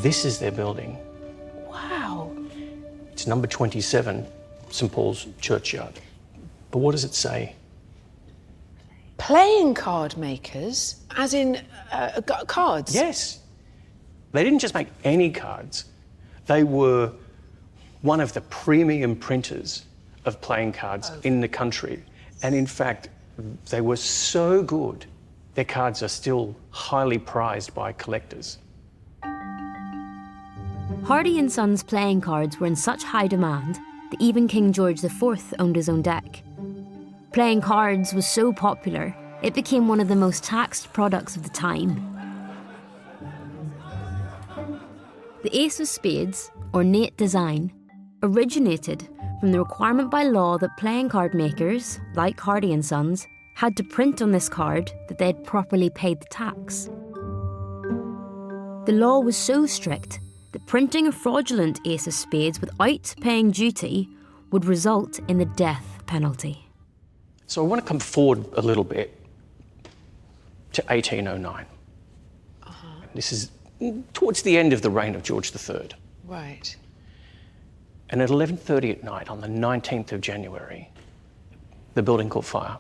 This is their building. Wow. It's number 27, St Paul's Churchyard. But what does it say? Playing card makers, as in cards? Yes. They didn't just make any cards. They were one of the premium printers of playing cards in the country. And in fact, they were so good, their cards are still highly prized by collectors. Hardy and Sons playing cards were in such high demand that even King George IV owned his own deck. Playing cards was so popular, it became one of the most taxed products of the time. The Ace of Spades, ornate design, originated from the requirement by law that playing card makers, like Hardy and Sons, had to print on this card that they had properly paid the tax. The law was so strict that printing a fraudulent Ace of Spades without paying duty would result in the death penalty. So I want to come forward a little bit to 1809. This is towards the end of the reign of George III. Right. And at 11:30 at night, on the 19th of January, the building caught fire.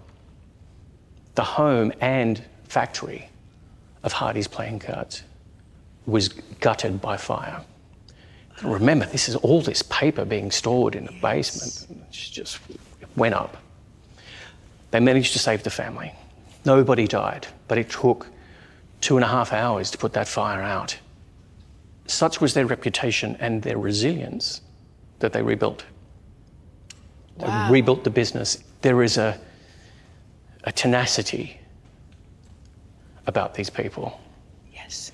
The home and factory of Hardy's playing cards was gutted by fire. And remember, this is all this paper being stored in the basement. It just went up. They managed to save the family. Nobody died, but it took 2.5 hours to put that fire out. Such was their reputation and their resilience that they rebuilt. They rebuilt the business. There is a tenacity about these people. Yes.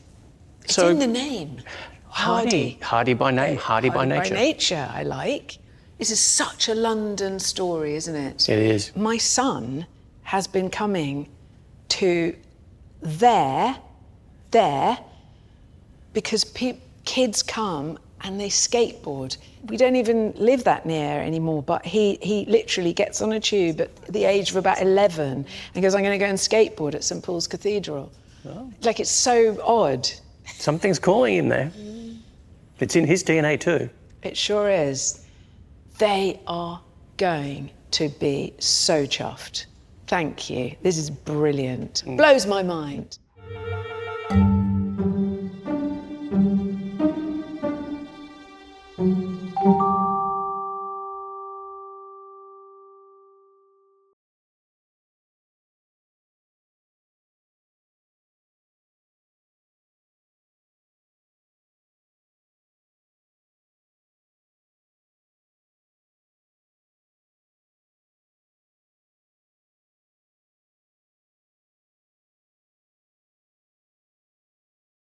It's in the name. Hardy. Hardy by name, Hardy by nature. By nature, I like. This is such a London story, isn't it? It is. My son has been coming to there, because kids come and they skateboard. We don't even live that near anymore, but he literally gets on a tube at the age of about 11 and goes, I'm going to go and skateboard at St Paul's Cathedral. Oh. Like, it's so odd. Something's calling him there. It's in his DNA too. It sure is. They are going to be so chuffed. Thank you. This is brilliant. Blows my mind.